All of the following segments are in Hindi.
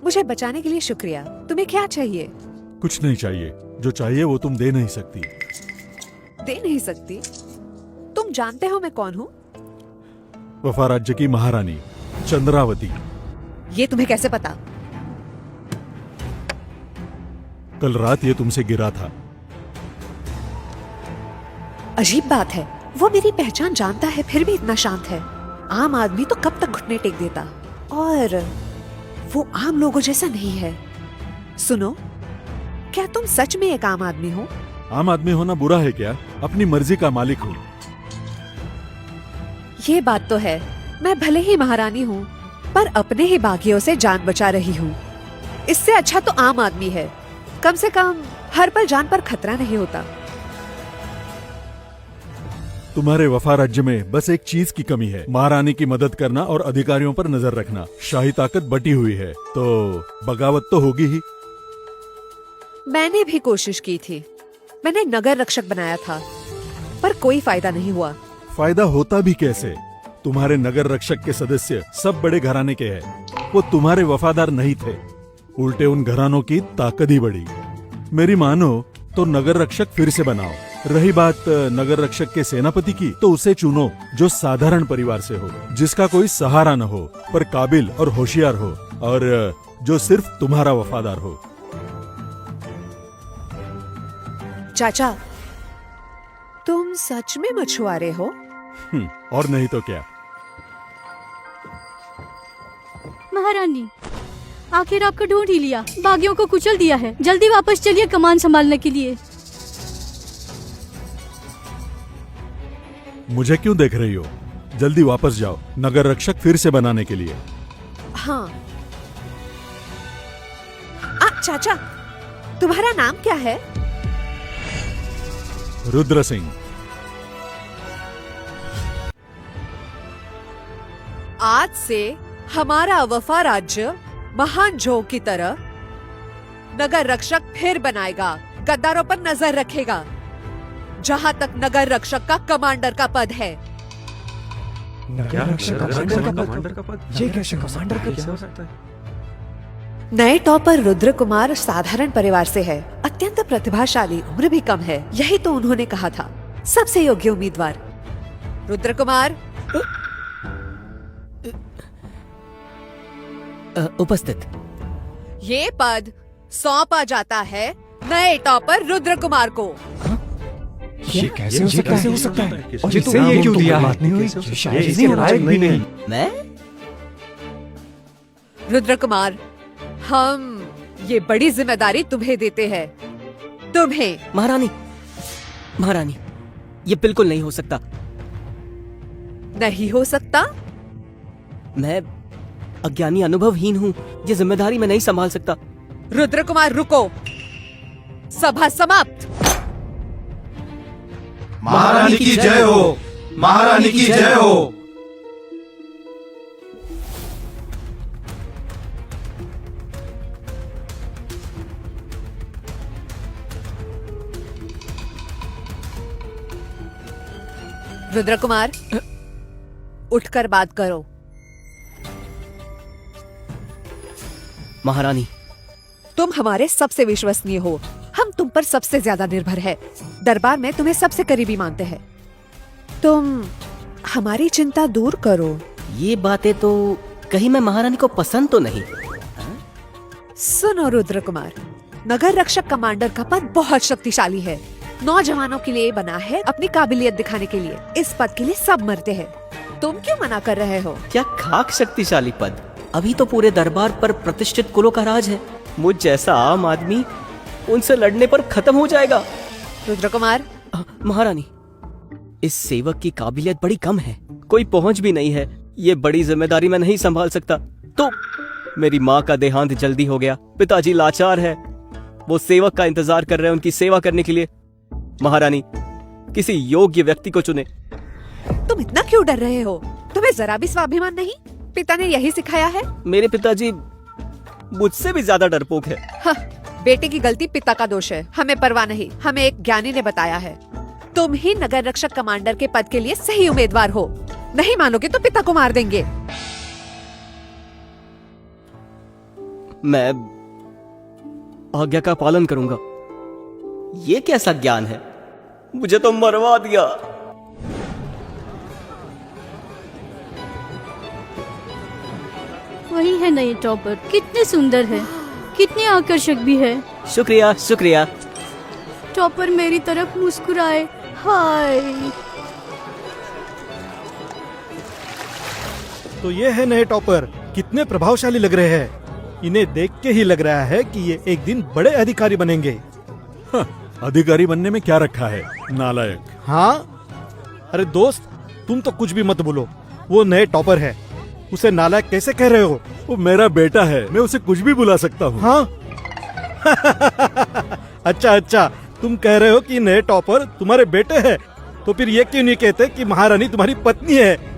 मुझे बचाने के लिए शुक्रिया। तुम्हें क्या चाहिए? कुछ नहीं चाहिए, जो चाहिए वो तुम दे नहीं सकती। दे नहीं सकती? तुम जानते हो मैं कौन हूँ? वफा राज्य की महारानी चंद्रावती। ये तुम्हें कैसे पता? कल रात ये तुमसे गिरा था। अजीब बात है, वो मेरी पहचान जानता है फिर भी इतना शांत है। आम आदमी तो कब तक घुटने टेक देता, और वो आम लोगों जैसा नहीं है। सुनो, क्या तुम सच में एक आम आदमी हो? आम आदमी होना बुरा है क्या? अपनी मर्जी का मालिक हूँ। ये बात तो है, मैं भले ही महारानी हूँ पर अपने ही बागियों से जान बचा रही हूँ। इससे अच्छा तो आम आदमी है, कम से कम हर पल जान पर खतरा नहीं होता। तुम्हारे वफा राज्य में बस एक चीज की कमी है, महारानी की मदद करना और अधिकारियों पर नजर रखना। शाही ताकत बटी हुई है तो बगावत तो होगी ही। मैंने भी कोशिश की थी, मैंने नगर रक्षक बनाया था पर कोई फायदा नहीं हुआ। फायदा होता भी कैसे? तुम्हारे नगर रक्षक के सदस्य सब बड़े घराने के हैं। वो तुम्हारे वफादार नहीं थे, उल्टे उन घरानों की ताकत ही बढ़ी। मेरी मानो तो नगर रक्षक फिर से बनाओ। रही बात नगर रक्षक के सेनापति की, तो उसे चुनो जो साधारण परिवार से हो, जिसका कोई सहारा न हो पर काबिल और होशियार हो, और जो सिर्फ तुम्हारा वफादार हो। चाचा, तुम सच में मछुआरे हो? और नहीं तो क्या। महारानी, आखिर आपको ढूंढ ही लिया। बागियों को कुचल दिया है। जल्दी वापस चलिए कमान संभालने के लिए। मुझे क्यों देख रही हो? जल्दी वापस जाओ नगर रक्षक फिर से बनाने के लिए। हाँ। चाचा, तुम्हारा नाम क्या है? रुद्र सिंह। आज से हमारा वफा राज्य महान जोग की तरह नगर रक्षक फिर बनाएगा, गद्दारों पर नजर रखेगा। जहाँ तक नगर रक्षक का कमांडर का पद है। क्या कमांडर का पद? ये कैसे कमांडर का क्या हो सकता है? नए टॉपर रुद्र कुमार साधारण परिवार से है, अत्यंत प्रतिभाशाली, उम्र भी कम है। यही तो उन्होंने कहा था, सबसे योग्य उम्मीदवार। रुद्र कुमार। उपस्थित। ये पद सौंपा जाता है नए टॉपर रुद्र कुमार को। ये कैसे हो सकता है? और जिसे ये क्यों दिया है? शायद इसके लायक भी नहीं। मैं? रुद्र कुमार, हम ये बड़ी जिम्मेदारी तुम्हें देते हैं। तुम्हें। महारानी, ये बिल्कुल नहीं हो सकता। नहीं हो सकता? मैं अज्ञानी, अनुभवहीन हूँ। ये जिम्मेदारी मैं नहीं संभाल सकता। रुद्र कुमार, रुको। सभा समाप्त। महारानी की जय हो, महारानी की जय हो। रुद्र कुमार, उठकर बात करो। महारानी, तुम हमारे सबसे विश्वसनीय हो, हम तुम पर सबसे ज्यादा निर्भर है। दरबार में तुम्हें सबसे करीबी मानते हैं। तुम हमारी चिंता दूर करो। ये बातें तो कहीं मैं महारानी को पसंद तो नहीं। सुनो रुद्र कुमार, नगर रक्षक कमांडर का पद बहुत शक्तिशाली है। नौजवानों के लिए बना है, अपनी काबिलियत दिखाने के लिए। इस पद के लिए सब मरते हैं, तुम क्यों मना कर रहे हो? क्या खाक शक्तिशाली पद? अभी तो पूरे दरबार पर प्रतिष्ठित कुलों का राज है। मुझ जैसा आम आदमी उनसे लड़ने पर खत्म हो जाएगा। रुद्र कुमार। महारानी, इस सेवक की काबिलियत बड़ी कम है, कोई पहुंच भी नहीं है। ये बड़ी जिम्मेदारी मैं नहीं संभाल सकता। तो मेरी माँ का देहांत जल्दी हो गया, पिताजी लाचार है, वो सेवक का इंतजार कर रहे हैं उनकी सेवा करने के लिए। महारानी, किसी योग्य व्यक्ति को चुने। तुम इतना क्यों डर रहे हो? तुम्हें जरा भी स्वाभिमान नहीं? पिता ने यही सिखाया है? मेरे पिताजी मुझसे भी ज्यादा डरपोक है। हाँ, बेटे की गलती पिता का दोष है, हमें परवाह नहीं। हमें एक ज्ञानी ने बताया है, तुम ही नगर रक्षक कमांडर के पद के लिए सही उम्मीदवार हो। नहीं मानोगे तो पिता को मार देंगे। मैं आज्ञा का पालन करूंगा। ये कैसा ज्ञान है? मुझे तो मरवा दिया। वही है नए टॉपर, कितने सुंदर है, कितने आकर्षक भी है। शुक्रिया शुक्रिया। टॉपर मेरी तरफ मुस्कुराए। हाय। तो ये है नए टॉपर, कितने प्रभावशाली लग रहे हैं। इन्हें देख के ही लग रहा है कि ये एक दिन बड़े अधिकारी बनेंगे। हाँ, अधिकारी बनने में क्या रखा है, नालायक। हाँ, अरे दोस्त, तुम तो कुछ भी मत बोलो। वो नए टॉपर है, उसे नालायक कैसे कह रहे हो? वो मेरा बेटा है, मैं उसे कुछ भी बुला सकता हूँ। हाँ। अच्छा अच्छा, तुम कह रहे हो कि नए टॉपर तुम्हारे बेटे हैं, तो फिर ये क्यों नहीं कहते कि महारानी तुम्हारी पत्नी है?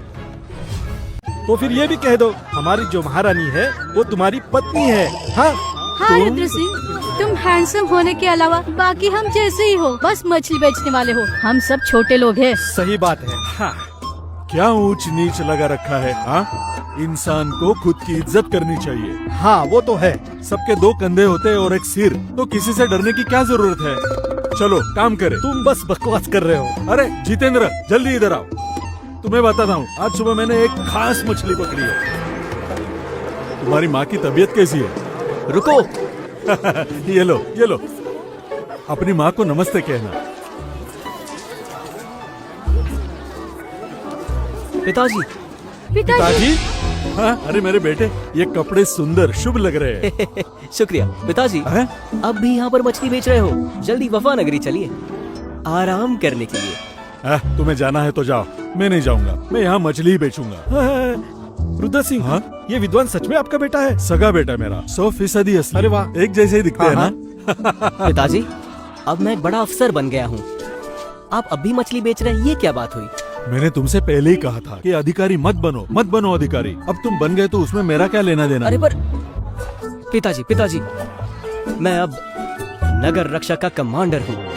तो फिर ये भी कह दो, हमारी जो महारानी है वो तुम्हारी पत्नी है। हाँ हाँ रुद्र सिंह, तुम हैंडसम होने के अलावा बाकी हम जैसे ही हो, बस मछली बेचने वाले हो। हम सब छोटे लोग हैं। सही बात है। हाँ, क्या ऊंच नीच लगा रखा है। हाँ, इंसान को खुद की इज्जत करनी चाहिए। हाँ वो तो है। सबके दो कंधे होते हैं और एक सिर, तो किसी से डरने की क्या जरूरत है। चलो काम करें। तुम बस बकवास कर रहे हो। अरे जितेंद्र, जल्दी इधर आओ। तुम्हें बताता हूँ, आज सुबह मैंने एक खास मछली पकड़ी है। तुम्हारी माँ की तबीयत कैसी है? रुको। ये लो ये लो, अपनी माँ को नमस्ते कहना। पिताजी। पिताजी, हाँ, अरे मेरे बेटे, ये कपड़े सुंदर शुभ लग रहे हैं। शुक्रिया पिताजी। हैं? अब भी यहाँ पर मछली बेच रहे हो? जल्दी वफा नगरी चलिए आराम करने के लिए। तुम्हें जाना है तो जाओ, मैं नहीं जाऊंगा। मैं यहाँ मछली ही बेचूंगा। रुद्र सिंह, हाँ? ये विद्वान सच में आपका बेटा है? सगा बेटा मेरा, 100% असली। अरे वाह। एक जैसे ही दिखते हैं हाँ, ना। पिताजी, अब मैं एक बड़ा अफसर बन गया हूँ, आप अब भी मछली बेच रहे हैं, ये क्या बात हुई? मैंने तुमसे पहले ही कहा था कि अधिकारी मत बनो अधिकारी। अब तुम बन गए तो उसमें मेरा क्या लेना देना। अरे पर पिताजी, पिताजी, मैं अब नगर रक्षा का कमांडर हूँ।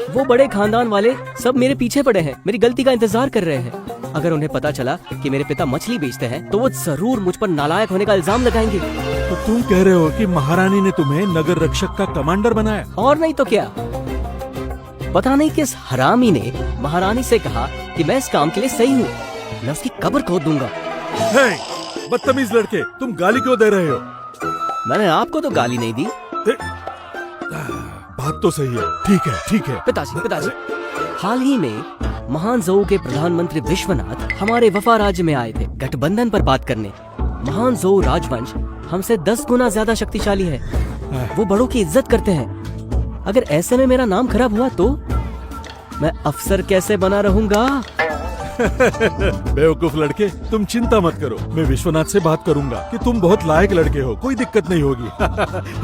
वो बड़े खानदान वाले सब मेरे पीछे पड़े हैं, मेरी गलती का इंतजार कर रहे हैं। अगर उन्हें पता चला कि मेरे पिता मछली बेचते हैं तो वो जरूर मुझ पर नालायक होने का इल्जाम लगाएंगे। तो तुम कह रहे हो कि महारानी ने तुम्हें नगर रक्षक का कमांडर बनाया? और नहीं तो क्या। पता नहीं किस हरामी ने महारानी से कहा कि मैं इस काम के लिए सही हूँ, मैं उसकी कब्र खोद दूंगा। हे, बदतमीज लड़के, तुम गाली क्यों दे रहे हो? मैंने आपको तो गाली नहीं दी। बात तो सही है। ठीक है ठीक है। पिताजी, पिताजी, हाल ही में महान ज़ोऊ के प्रधानमंत्री विश्वनाथ हमारे वफा राज्य में आए थे गठबंधन पर बात करने। महान ज़ोऊ राजवंश हमसे 10 गुना ज्यादा शक्तिशाली है। वो बड़ों की इज्जत करते हैं। अगर ऐसे में मेरा नाम खराब हुआ तो मैं अफसर कैसे बना रहूंगा? बेवकूफ लड़के, तुम चिंता मत करो, मैं विश्वनाथ से बात करूंगा कि तुम बहुत लायक लड़के हो, कोई दिक्कत नहीं होगी।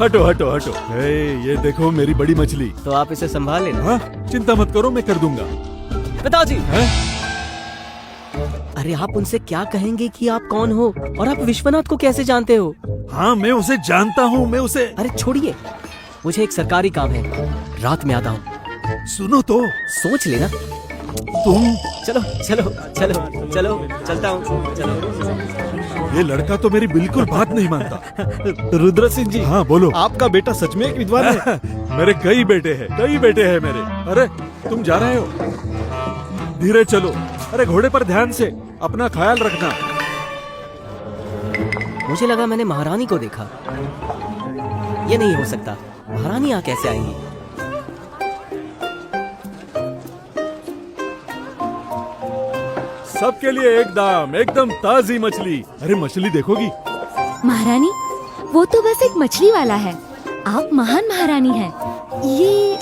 हटो हटो हटो। हे, ये देखो मेरी बड़ी मछली। तो आप इसे संभाल लेना। हाँ, चिंता मत करो, मैं कर दूंगा। पिताजी। हैं? अरे आप उनसे क्या कहेंगे कि आप कौन हो और आप विश्वनाथ को कैसे जानते हो? हाँ, मैं उसे जानता हूँ, मैं उसे। अरे छोड़िए, मुझे एक सरकारी काम है, रात में आता हूँ। सुनो तो, सोच लेना। तुम। चलो चलो चलो चलो, चलता हूँ, चलो। ये लड़का तो मेरी बिल्कुल बात नहीं मानता। रुद्र सिंह जी, हाँ बोलो। आपका बेटा सच में एक विद्वान है। मेरे कई बेटे हैं मेरे। अरे तुम जा रहे हो? धीरे चलो। अरे घोड़े पर ध्यान से, अपना ख्याल रखना। मुझे लगा मैंने महारानी को देखा। ये नहीं हो सकता, महारानी यहाँ कैसे आएंगी? सबके लिए एकदम ताजी मछली। अरे मछली देखोगी? महारानी, वो तो बस एक मछली वाला है, आप महान महारानी हैं। ये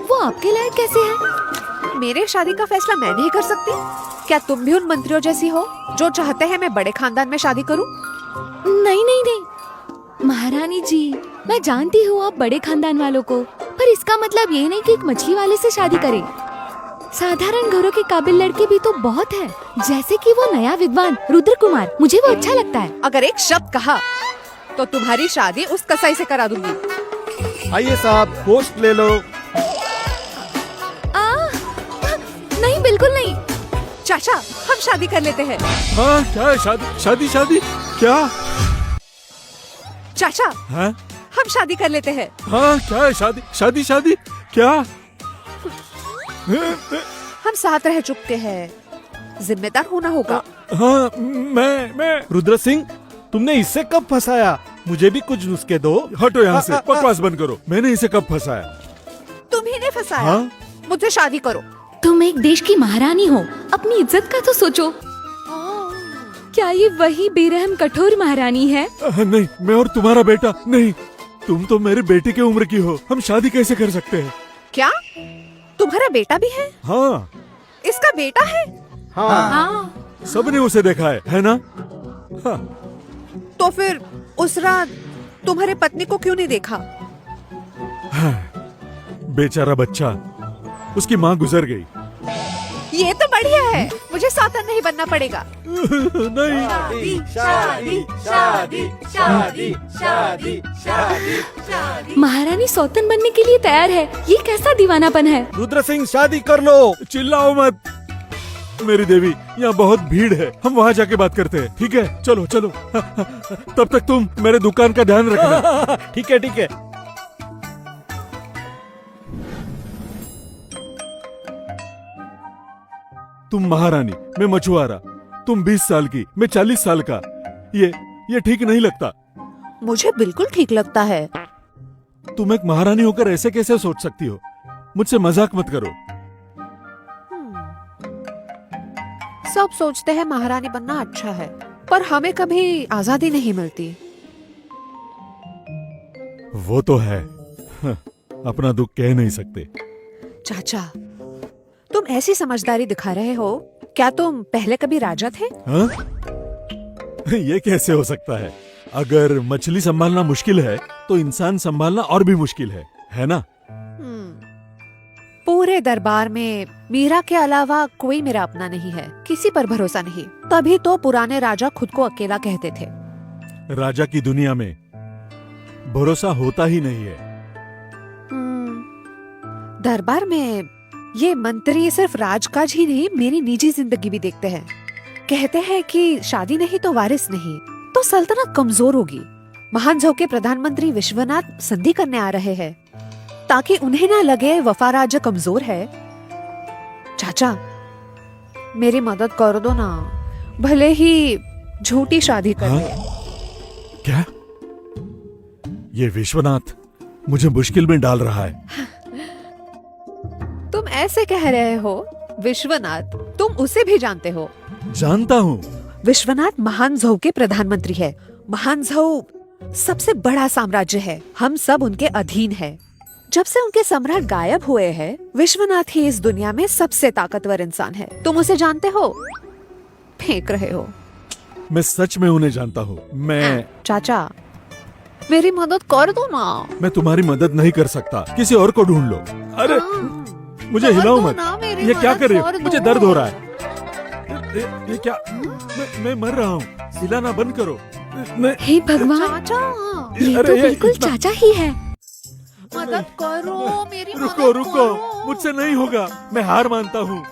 वो आपके लायक कैसे है? मेरे शादी का फैसला मैं नहीं कर सकती? क्या तुम भी उन मंत्रियों जैसी हो जो चाहते हैं मैं बड़े खानदान में शादी करूं? नहीं नहीं नहीं महारानी जी, मैं जानती हूँ आप बड़े खानदान वालों को, पर इसका मतलब ये नहीं कि एक मछली वाले से शादी करें। साधारण घरों के काबिल लड़के भी तो बहुत हैं, जैसे कि वो नया विद्वान रुद्र कुमार, मुझे वो अच्छा लगता है। अगर एक शब्द कहा तो तुम्हारी शादी उस कसाई से करा दूंगी। आइए साहब, पोस्ट ले लो। नहीं, बिल्कुल नहीं। चाचा, हम शादी कर लेते हैं। हाँ, क्या है? शादी शादी शादी क्या? चाचा, हाँ हम शादी कर लेते हैं। हाँ, क्या है? शादी शादी शादी क्या? हम साथ रह चुके हैं, जिम्मेदार होना होगा। हाँ, मैं रुद्र सिंह, तुमने इससे कब फंसाया? मुझे भी कुछ नुस्खे दो। हटो यहाँ से, बकवास बंद करो। मैंने इसे कब फंसाया? तुम्ही ने फंसाया। हाँ? मुझसे शादी करो। तुम एक देश की महारानी हो, अपनी इज्जत का तो सोचो। क्या ये वही बेरहम कठोर महारानी है? नहीं, मैं और तुम्हारा बेटा नहीं। तुम तो मेरे बेटे की उम्र की हो, हम शादी कैसे कर सकते हैं? क्या तुम्हारा बेटा भी है? हाँ, इसका बेटा है? हाँ। सबने उसे देखा है ना? हाँ, तो फिर उस रात तुम्हारे पत्नी को क्यों नहीं देखा? बेचारा बच्चा, उसकी माँ गुजर गई। ये तो बढ़िया है, मुझे सौतन नहीं बनना पड़ेगा। नहीं, महारानी सौतन बनने के लिए तैयार है। ये कैसा दीवानापन है? रुद्र सिंह, शादी कर लो। चिल्लाओ मत मेरी देवी, यहाँ बहुत भीड़ है, हम वहाँ जाके बात करते हैं, ठीक है? चलो चलो। तब तक तुम मेरे दुकान का ध्यान रखना। ठीक है ठीक है। तुम महारानी, मैं मछुआरा। तुम 20 साल की, मैं 40 साल का। ये ठीक नहीं लगता। मुझे बिल्कुल ठीक लगता है। तुम एक महारानी होकर ऐसे कैसे सोच सकती हो? मुझसे मजाक मत करो। सब सोचते हैं महारानी बनना अच्छा है, पर हमें कभी आजादी नहीं मिलती। वो तो है। अपना दुख कह नहीं सकते। चाचा, तुम ऐसी समझदारी दिखा रहे हो, क्या तुम पहले कभी राजा थे? हाँ? ये कैसे हो सकता है? अगर मछली संभालना मुश्किल है तो इंसान संभालना और भी मुश्किल है ना? पूरे दरबार में मीरा के अलावा कोई मेरा अपना नहीं है, किसी पर भरोसा नहीं। तभी तो पुराने राजा खुद को अकेला कहते थे। राजा की दुनिया में भरोसा होता ही नहीं है। दरबार में ये मंत्री सिर्फ राजकाज ही नहीं, मेरी निजी जिंदगी भी देखते हैं। कहते हैं कि शादी नहीं तो वारिस नहीं, तो सल्तनत कमजोर होगी। महानझौ के प्रधानमंत्री विश्वनाथ संधि करने आ रहे हैं, ताकि उन्हें ना लगे वफा राज्य कमजोर है। चाचा, मेरी मदद कर दो ना, भले ही झूठी शादी कर हाँ? ले। क्या? ये विश्वनाथ मुझे मुश्किल में डाल रहा है। तुम ऐसे कह रहे हो? विश्वनाथ, तुम उसे भी जानते हो? जानता हूँ। विश्वनाथ महानझौ के प्रधानमंत्री है। महानझौ सबसे बड़ा साम्राज्य है, हम सब उनके अधीन हैं। जब से उनके सम्राट गायब हुए हैं, विश्वनाथ ही इस दुनिया में सबसे ताकतवर इंसान है। तुम उसे जानते हो? फेंक रहे हो। मैं सच में उन्हें जानता हूँ। मैं चाचा, मेरी मदद कर दो ना। मैं तुम्हारी मदद नहीं कर सकता, किसी और को ढूंढ लो। अरे मुझे हिलाओ मत। ये क्या कर रही हो? मुझे दर्द हो रहा है। ये क्या? मैं मर रहा हूँ। हिलाना बंद करो। हे भगवान, चाचा, ये अरे तो ये बिल्कुल इतना- चाचा ही है। मदद करो, मेरी रुको मदद रुको, करो। मुझसे नहीं होगा, मैं हार मानता हूँ।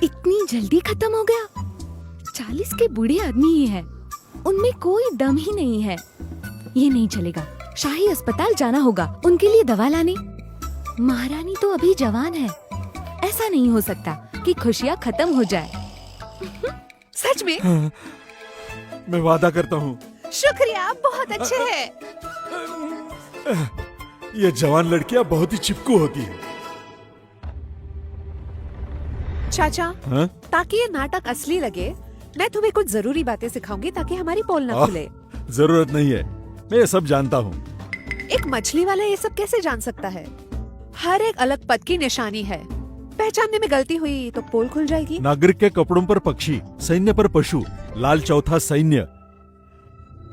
इतनी जल्दी खत्म हो गया? 40 के बूढ़े आदमी ही है, उनमें कोई दम ही नहीं है। ये नहीं चलेगा, शाही अस्पताल जाना होगा उनके लिए दवा लाने। महारानी तो अभी जवान है, ऐसा नहीं हो सकता कि खुशियाँ खत्म हो जाए। सच में? मैं वादा करता हूँ। शुक्रिया, आप बहुत अच्छे हैं। ये जवान लड़कियाँ बहुत ही चिपकू होती है। चाचा, हाँ? ताकि ये नाटक असली लगे, मैं तुम्हें कुछ जरूरी बातें सिखाऊंगी ताकि हमारी पोल न आह, खुले। जरूरत नहीं है, मैं ये सब जानता हूँ। एक मछली वाला ये सब कैसे जान सकता है? हर एक अलग पद की निशानी है, पहचानने में गलती हुई तो पोल खुल जाएगी। नागरिक के कपड़ों पर पक्षी, सैन्य पर पशु, लाल चौथा सैन्य,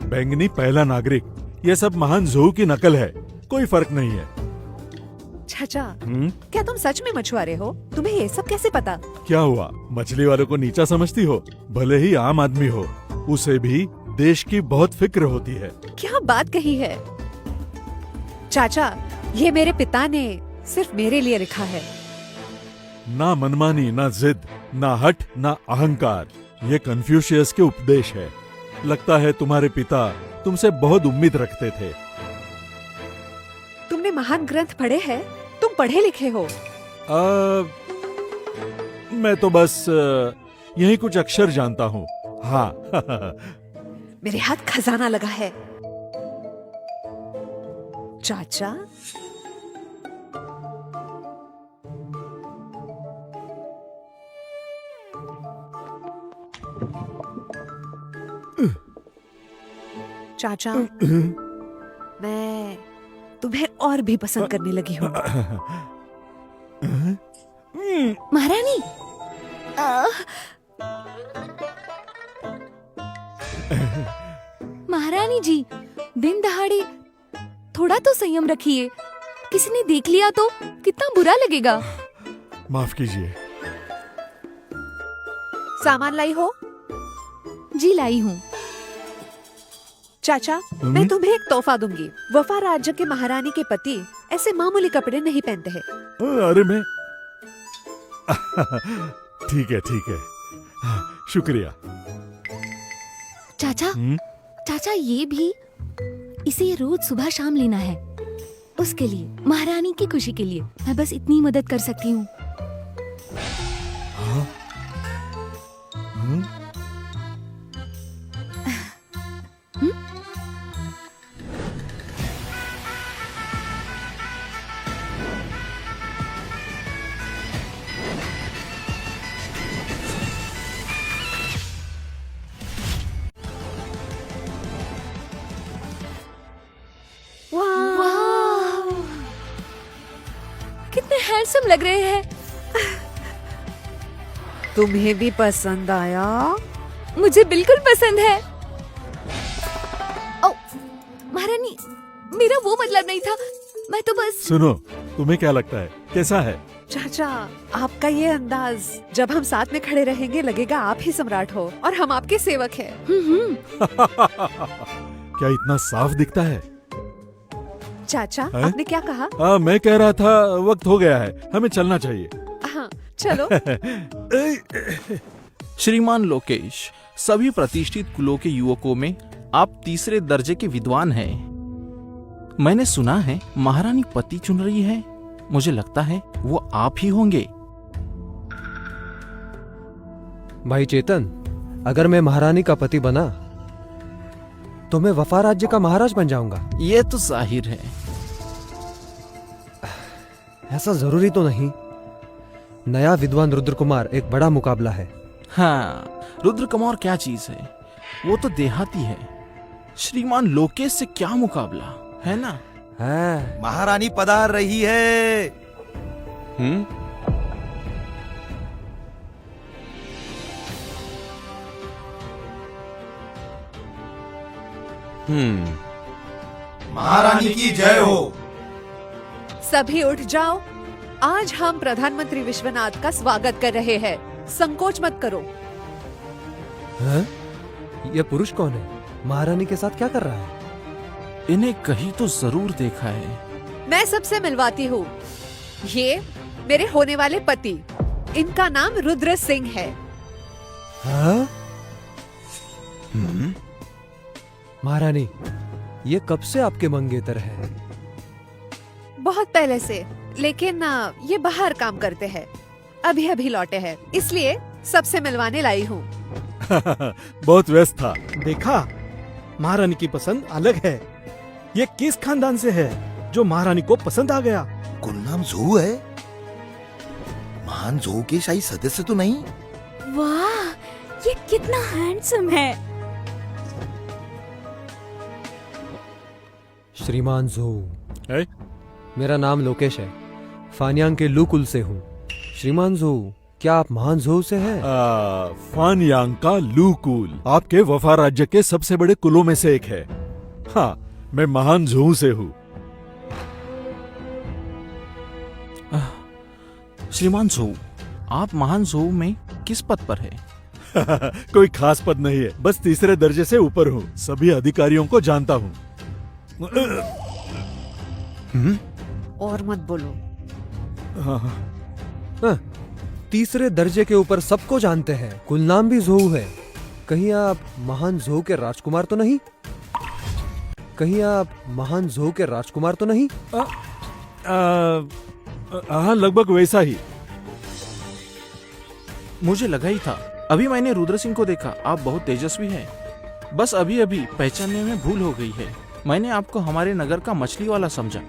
बैंगनी पहला नागरिक, ये सब महानझौ की नकल है, कोई फर्क नहीं है। चाचा, क्या तुम सच में मछुआरे हो? तुम्हें ये सब कैसे पता? क्या हुआ, मछली वालों को नीचा समझती हो? भले ही आम आदमी हो, उसे भी देश की बहुत फिक्र होती है। क्या बात कही है चाचा, ये मेरे पिता ने सिर्फ मेरे लिए लिखा है। ना मनमानी, ना जिद, ना हठ, ना अहंकार, ये कन्फ्यूशियस के उपदेश है। लगता है तुम्हारे पिता तुमसे बहुत उम्मीद रखते थे। तुमने महान ग्रंथ पढ़े हैं? तुम पढ़े लिखे हो। मैं तो बस यही कुछ अक्षर जानता हूँ। हाँ। मेरे हाथ खजाना लगा है। चाचा, चाचा, मैं तुम्हें और भी पसंद करने लगी हूँ। महारानी, महारानी जी, दिन दहाड़े थोड़ा तो संयम रखिए। किसी ने देख लिया तो कितना बुरा लगेगा। माफ कीजिए। सामान लाई हो? जी लाई हूँ। चाचा, मैं तुम्हें एक तोहफा दूंगी। वफा राज्य के महारानी के पति ऐसे मामूली कपड़े नहीं पहनते हैं। अरे मैं ठीक है, ठीक है। शुक्रिया। चाचा, चाचा ये भी, इसे रोज सुबह शाम लेना है। उसके लिए, महारानी की खुशी के लिए मैं बस इतनी मदद कर सकती हूँ। वाह, कितने हैंडसम लग रहे हैं। तुम्हें भी पसंद आया? मुझे बिल्कुल पसंद है। ओ, महारानी, मेरा वो मतलब नहीं था। मैं तो बस। सुनो, तुम्हें क्या लगता है कैसा है? चाचा, आपका ये अंदाज, जब हम साथ में खड़े रहेंगे लगेगा आप ही सम्राट हो और हम आपके सेवक हैं। क्या इतना साफ दिखता है? चाचा, है? आपने क्या कहा? मैं कह रहा था वक्त हो गया है, हमें चलना चाहिए। हाँ, चलो। श्रीमान लोकेश, सभी प्रतिष्ठित कुलों के युवकों में आप तीसरे दर्जे के विद्वान हैं। मैंने सुना है महारानी पति चुन रही है। मुझे लगता है वो आप ही होंगे। भाई चेतन, अगर मैं महारानी का पति बना तो मैं वफा राज्य का महाराज बन जाऊंगा। ये तो जाहिर है। ऐसा जरूरी तो नहीं। नया विद्वान रुद्र कुमार एक बड़ा मुकाबला है। हाँ, रुद्र कुमार क्या चीज है? वो तो देहाती है। श्रीमान लोकेश से क्या मुकाबला है ना? है। महारानी पधार रही है। महारानी की जय हो। सभी उठ जाओ। आज हम प्रधानमंत्री विश्वनाथ का स्वागत कर रहे हैं। संकोच मत करो। हैं? ये पुरुष कौन है? महारानी के साथ क्या कर रहा है? इन्हें कहीं तो जरूर देखा है। मैं सबसे मिलवाती हूँ। ये मेरे होने वाले पति, इनका नाम रुद्र सिंह है। हाँ? महारानी, ये कब से आपके मंगेतर है? बहुत पहले से, लेकिन ये बाहर काम करते हैं। अभी अभी लौटे हैं, इसलिए सबसे मिलवाने लाई हूँ। बहुत व्यस्त था। देखा, महारानी की पसंद अलग है। ये किस खानदान से है जो महारानी को पसंद आ गया? गुलनाम जोहू है। महान जोहू के शाही सदस्य तो नहीं? वाह, ये कितना हैंडसम है। श्रीमान जोहू, है? मेरा नाम लोकेश है। फानियांग के लू कुल से हूँ। श्रीमान जोहू, क्या आप महान जोहू से हैं? फानयांग का लू कुल आपके वफा राज्य के सबसे बड़े कुलों में से एक है। हाँ, मैं महान जोहू से हूँ। श्रीमान जोहू, आप महान जोहू में किस पद पर है? कोई खास पद नहीं है, बस तीसरे दर्जे से ऊपर हूँ। सभी अधिकारियों को जानता हूँ। और मत बोलो। हाँ, तीसरे दर्जे के ऊपर सबको जानते हैं। कुल नाम भी जोहू है। कहीं आप महान जोहू के राजकुमार तो नहीं? कहीं आप महान जोऊ के राजकुमार तो नहीं? हाँ, लगभग वैसा ही। मुझे लगा ही था। अभी मैंने रुद्र सिंह को देखा। आप बहुत तेजस्वी हैं। बस अभी अभी पहचानने में भूल हो गई है। मैंने आपको हमारे नगर का मछली वाला समझा।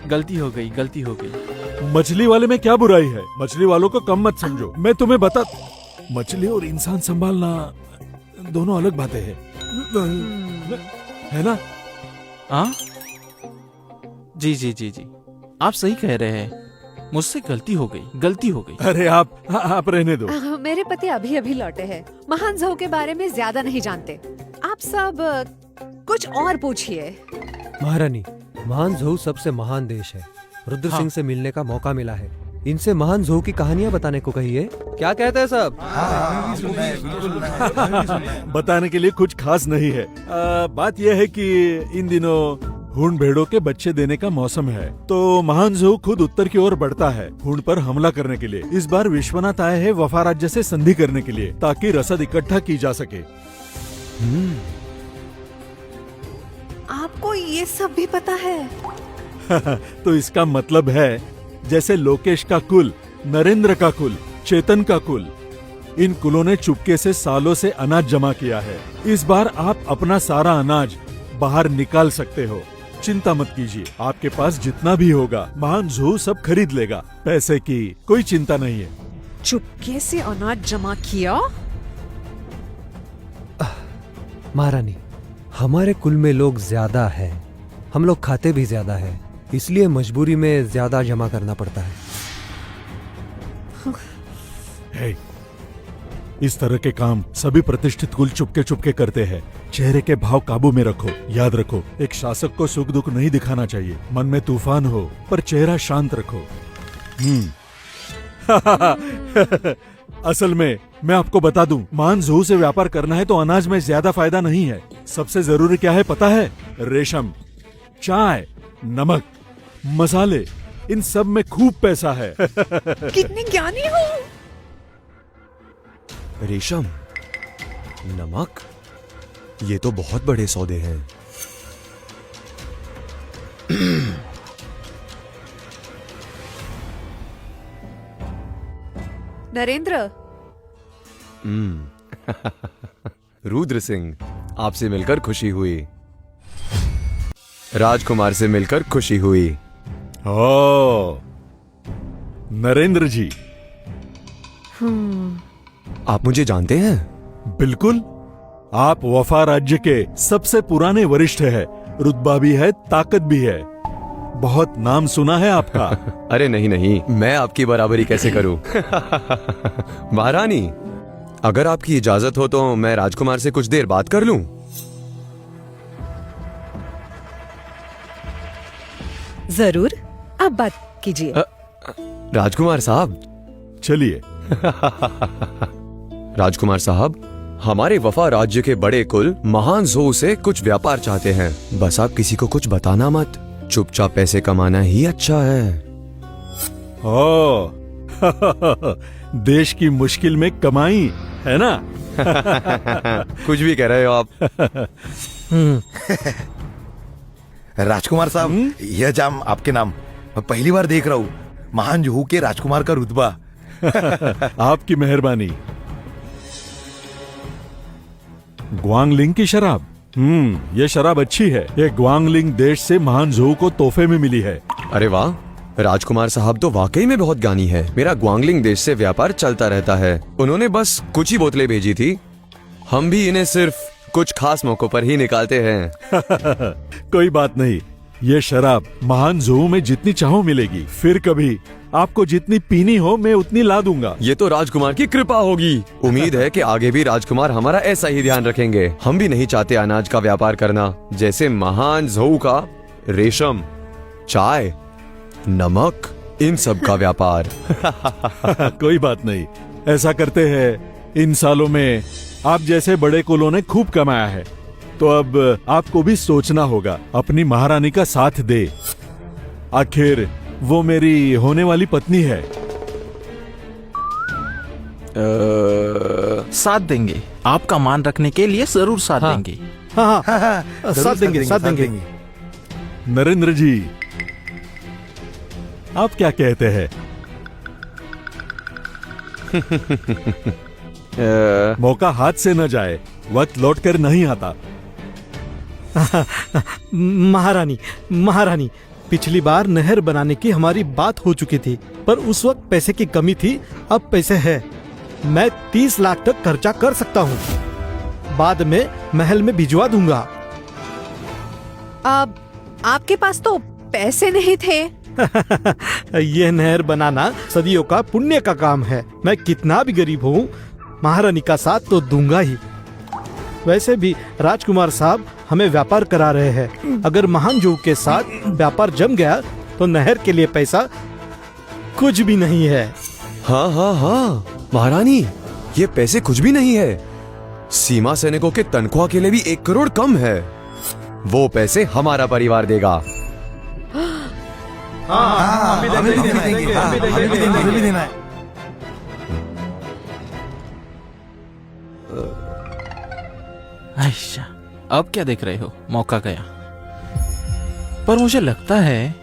गलती हो गई, गलती हो गई। मछली वाले में क्या बुराई है? मछली वालों को कम मत समझो। मैं तुम्हें बता, मछली और इंसान संभालना दोनों अलग बातें हैं, है ना? हाँ जी जी जी जी, आप सही कह रहे हैं। मुझसे गलती हो गई, गलती हो गई। अरे आप रहने दो। मेरे पति अभी अभी लौटे हैं। महान जोऊ के बारे में ज्यादा नहीं जानते। आप सब कुछ और पूछिए। महारानी, महान जोऊ सबसे महान देश है। रुद्र सिंह से मिलने का मौका मिला है। इनसे महान जोऊ की कहानियां बताने को कही है। क्या कहते हैं सब? बताने के लिए कुछ खास नहीं है। बात यह है कि इन दिनों हूण भेड़ों के बच्चे देने का मौसम है, तो महान जोऊ खुद उत्तर की ओर बढ़ता है हूण पर हमला करने के लिए। इस बार विश्वनाथ आए हैं वफा राज्य से संधि करने के लिए, ताकि रसद इकट्ठा की जा सके। आपको ये सब भी पता है? तो इसका मतलब है, जैसे लोकेश का कुल, नरेंद्र का कुल, चेतन का कुल, इन कुलों ने चुपके से सालों से अनाज जमा किया है। इस बार आप अपना सारा अनाज बाहर निकाल सकते हो। चिंता मत कीजिए, आपके पास जितना भी होगा महान जोऊ सब खरीद लेगा। पैसे की कोई चिंता नहीं है। चुपके से अनाज जमा किया? महारानी, हमारे कुल में लोग ज्यादा है, हम लोग खाते भी ज्यादा है, इसलिए मजबूरी में ज्यादा जमा करना पड़ता है। हे, इस तरह के काम सभी प्रतिष्ठित कुल चुपके चुपके करते हैं। चेहरे के भाव काबू में रखो। याद रखो, एक शासक को सुख दुख नहीं दिखाना चाहिए। मन में तूफान हो पर चेहरा शांत रखो। असल में मैं आपको बता दूं, महान जोऊ से व्यापार करना है तो अनाज में ज्यादा फायदा नहीं है। सबसे जरूरी क्या है पता है? रेशम, चाय, नमक, मसाले, इन सब में खूब पैसा है। कितने ज्ञानी हो। रेशम, नमक, ये तो बहुत बड़े सौदे हैं। नरेंद्र। रुद्र सिंह, आपसे मिलकर खुशी हुई। राजकुमार से मिलकर खुशी हुई। ओ, नरेंद्र जी। आप मुझे जानते हैं? बिल्कुल, आप वफा राज्य के सबसे पुराने वरिष्ठ हैं। रुतबा भी है, ताकत भी है। बहुत नाम सुना है आपका। अरे नहीं नहीं, मैं आपकी बराबरी कैसे करूं? महारानी, अगर आपकी इजाजत हो तो मैं राजकुमार से कुछ देर बात कर लूं। जरूर, अब बात कीजिए। राजकुमार साहब, चलिए। राजकुमार साहब, हमारे वफा राज्य के बड़े कुल महान जोऊ से कुछ व्यापार चाहते हैं। बस आप किसी को कुछ बताना मत। चुपचाप पैसे कमाना ही अच्छा है। ओ, देश की मुश्किल में कमाई, है ना? कुछ भी कह रहे हो आप। राजकुमार साहब, यह जाम आपके नाम मैं पहली बार देख रहा हूँ। महान जोऊ के राजकुमार का रुतबा। आपकी मेहरबानी। ग्वांगलिंग की शराब। ये शराब अच्छी है। ये ग्वांगलिंग देश से महान जोऊ को तोहफे में मिली है। अरे वाह, राजकुमार साहब तो वाकई में बहुत ज्ञानी है। मेरा ग्वांगलिंग देश से व्यापार चलता रहता है। उन्होंने बस कुछ ही बोतलें भेजी थी। हम भी इन्हें सिर्फ कुछ खास मौकों पर ही निकालते हैं। कोई बात नहीं, ये शराब महान जोऊ में जितनी चाहो मिलेगी। फिर कभी आपको जितनी पीनी हो मैं उतनी ला दूंगा। ये तो राजकुमार की कृपा होगी। उम्मीद है कि आगे भी राजकुमार हमारा ऐसा ही ध्यान रखेंगे। हम भी नहीं चाहते अनाज का व्यापार करना, जैसे महान जोऊ का रेशम, चाय, नमक, इन सब का व्यापार। कोई बात नहीं, ऐसा करते हैं। इन सालों में आप जैसे बड़े कुलों ने खूब कमाया है, तो अब आपको भी सोचना होगा। अपनी महारानी का साथ दे। आखिर वो मेरी होने वाली पत्नी है। साथ देंगे, आपका मान रखने के लिए जरूर साथ हाँ। देंगे। हाँ हाँ, हाँ हाँ, साथ देंगे, साथ देंगे। नरेंद्र जी, आप क्या कहते हैं? मौका हाथ से न जाए, वक्त लौट कर नहीं आता। महारानी, महारानी, पिछली बार नहर बनाने की हमारी बात हो चुकी थी, पर उस वक्त पैसे की कमी थी। अब पैसे है, मैं 30 लाख तक खर्चा कर सकता हूँ। बाद में महल में भिजवा दूंगा। अब आपके पास तो पैसे नहीं थे। यह नहर बनाना सदियों का पुण्य का काम है। मैं कितना भी गरीब हूँ, महारानी का साथ तो दूंगा ही। वैसे भी राजकुमार साहब हमें व्यापार करा रहे हैं। अगर महान जोहू के साथ व्यापार जम गया तो नहर के लिए पैसा कुछ भी नहीं है। हाँ हाँ हाँ महारानी, ये पैसे कुछ भी नहीं है। सीमा सैनिकों के तनख्वाह के लिए भी 1 करोड़ कम है। वो पैसे हमारा परिवार देगा। हमें भी देंगे, हमें भी देना है। अच्छा, अब क्या देख रहे हो? मौका गया। पर मुझे लगता है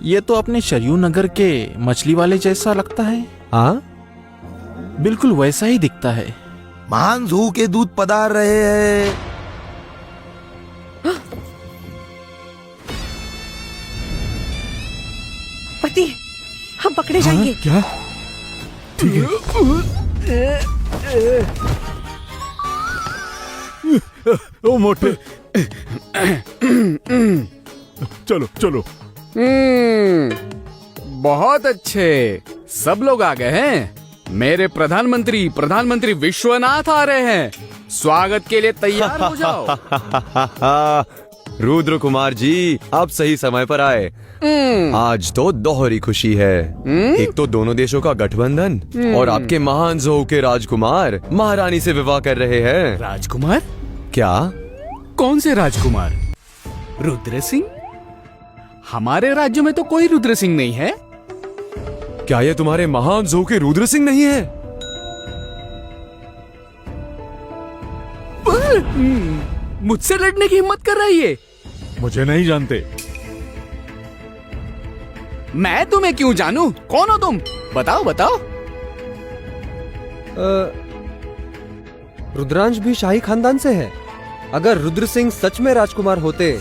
ये तो अपने शरयू नगर के मछली वाले जैसा लगता है। हाँ, बिल्कुल वैसा ही दिखता है। महान जोहू के दूध पधार रहे हैं। पति, हम पकड़े जाएंगे। क्या? ठीक है। ओ मोटे, चलो चलो। बहुत अच्छे, सब लोग आ गए हैं। मेरे प्रधानमंत्री विश्वनाथ आ रहे हैं। स्वागत के लिए तैयार हो जाओ। रुद्र कुमार जी, आप सही समय पर आए। आज तो दोहरी खुशी है। एक तो दोनों देशों का गठबंधन और आपके महान जोहू के राजकुमार महारानी से विवाह कर रहे हैं। राजकुमार? क्या? कौन से राजकुमार? रुद्र सिंह? हमारे राज्य में तो कोई रुद्र सिंह नहीं है। क्या ये तुम्हारे महान जोहू के रुद्र सिंह नहीं है? मुझसे लड़ने की हिम्मत कर रही है? मुझे नहीं जानते। मैं तुम्हें क्यों जानूं? कौन हो तुम? बताओ बताओ। रुद्रांश भी शाही खानदान से है। अगर रुद्र सिंह सच में राजकुमार होते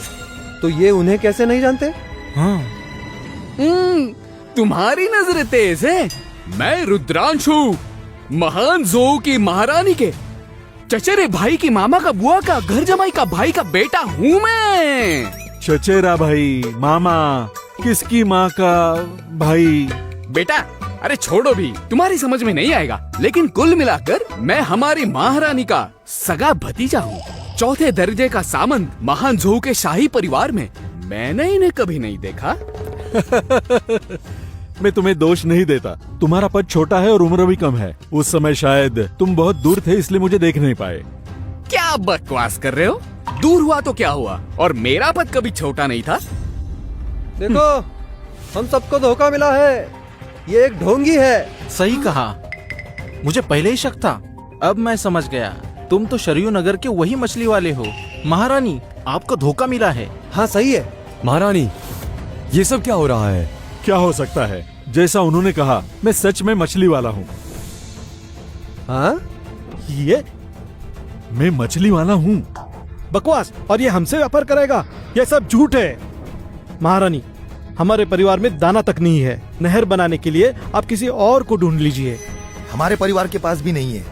तो ये उन्हें कैसे नहीं जानते? हाँ। तुम्हारी नजर तेज है। मैं रुद्रांश हूँ, महान जोहू की महारानी के चचेरे भाई की मामा का बुआ का घर जमाई का भाई का बेटा हूँ मैं। चचेरा भाई, मामा, किसकी माँ का भाई? बेटा, अरे छोड़ो भी, तुम्हारी समझ में नहीं आएगा। लेकिन कुल मिलाकर मैं हमारी महारानी का सगा भतीजा हूँ। 4थे दर्जे का सामंत महान जोहू के शाही परिवार में। मैंने इन्हें कभी नहीं देखा। मैं तुम्हें दोष नहीं देता। तुम्हारा पद छोटा है और उम्र भी कम है। उस समय शायद तुम बहुत दूर थे, इसलिए मुझे देख नहीं पाए। क्या बकवास कर रहे हो? दूर हुआ तो क्या हुआ, और मेरा पद कभी छोटा नहीं था। देखो, हम सबको धोखा मिला है। ये एक ढोंगी है। सही कहा, मुझे पहले ही शक था। अब मैं समझ गया, तुम तो शरयू नगर के वही मछली वाले हो। महारानी, आपको धोखा मिला है। हाँ सही है। महारानी, ये सब क्या हो रहा है? क्या हो सकता है? जैसा उन्होंने कहा, मैं सच में मछली वाला हूँ। हाँ? ये मैं मछली वाला हूँ। बकवास, और ये हमसे व्यापार करेगा? ये सब झूठ है। महारानी, हमारे परिवार में दाना तक नहीं है। नहर बनाने के लिए आप किसी और को ढूंढ लीजिए। हमारे परिवार के पास भी नहीं है।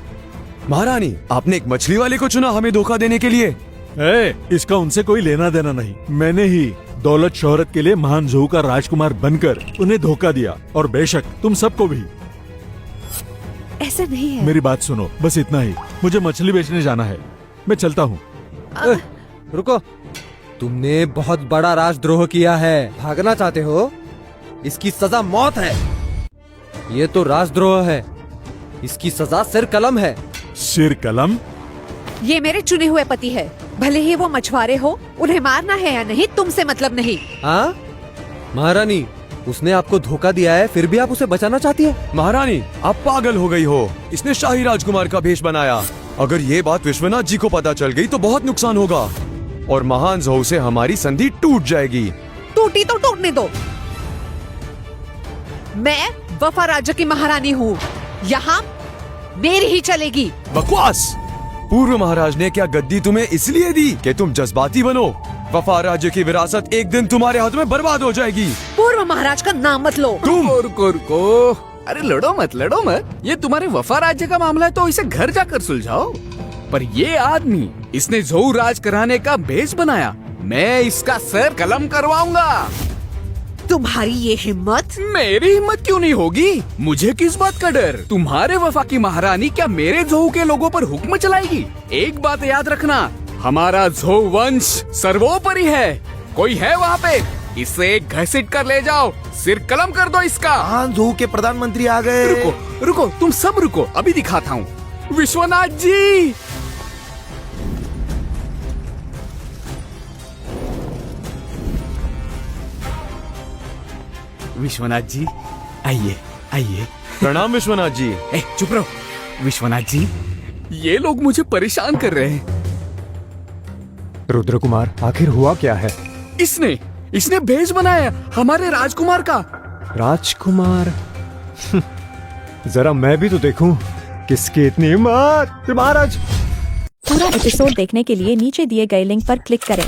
महारानी, आपने एक मछली वाले को चुना हमें धोखा देने के लिए। इसका उनसे कोई लेना देना नहीं। मैंने ही दौलत शोहरत के लिए महान जोहू का राजकुमार बनकर उन्हें धोखा दिया, और बेशक तुम सबको भी। ऐसा नहीं है। मेरी बात सुनो, बस इतना ही। मुझे मछली बेचने जाना है, मैं चलता हूँ। रुको, तुमने बहुत बड़ा राजद्रोह किया है। भागना चाहते हो? इसकी सजा मौत है। ये तो राजद्रोह है। इसकी सजा सिर कलम है। सिर कलम? ये मेरे चुने हुए पति है। भले ही वो मछुआरे हो, उन्हें मारना है या नहीं तुमसे मतलब नहीं। हाँ? महारानी, उसने आपको धोखा दिया है, फिर भी आप उसे बचाना चाहती है? महारानी, आप पागल हो गई हो। इसने शाही राजकुमार का भेष बनाया। अगर ये बात विश्वनाथ जी को पता चल गई तो बहुत नुकसान होगा और महान जहू से हमारी संधि टूट जाएगी। टूटी तो टूटने दो। मैं वफा राज्य की महारानी हूँ, यहाँ मेरी ही चलेगी। बकवास। पूर्व महाराज ने क्या गद्दी तुम्हें इसलिए दी कि तुम जज्बाती बनो? वफा राज्य की विरासत एक दिन तुम्हारे हाथ में बर्बाद हो जाएगी। पूर्व महाराज का नाम मत लो। रुको रुको रुको, अरे लड़ो मत। ये तुम्हारे वफा राज्य का मामला है तो इसे घर जाकर सुलझाओ। पर ये आदमी, इसने ज़ोऊ राज कराने का भेष बनाया। मैं इसका सर कलम करवाऊंगा। तुम्हारी ये हिम्मत? मेरी हिम्मत क्यों नहीं होगी? मुझे किस बात का डर? तुम्हारे वफा की महारानी क्या मेरे ज़ोऊ के लोगों पर हुक्म चलाएगी? एक बात याद रखना, हमारा ज़ोऊ वंश सर्वोपरि है। कोई है वहाँ पे? इसे घसीट कर ले जाओ, सिर कलम कर दो इसका। महान ज़ोऊ के प्रधानमंत्री आ गए। रुको, तुम सब रुको, अभी दिखाता हूँ। विश्वनाथ जी, विश्वनाथ जी, आइए आइए। प्रणाम विश्वनाथ जी। चुप रहो। विश्वनाथ जी, ये लोग मुझे परेशान कर रहे हैं। रुद्र कुमार, आखिर हुआ क्या है? इसने भेष बनाया हमारे राजकुमार का। राजकुमार? जरा मैं भी तो देखूं किसकी इतनी हिम्मत। महाराज, पूरा एपिसोड देखने के लिए नीचे दिए गए लिंक पर क्लिक करें।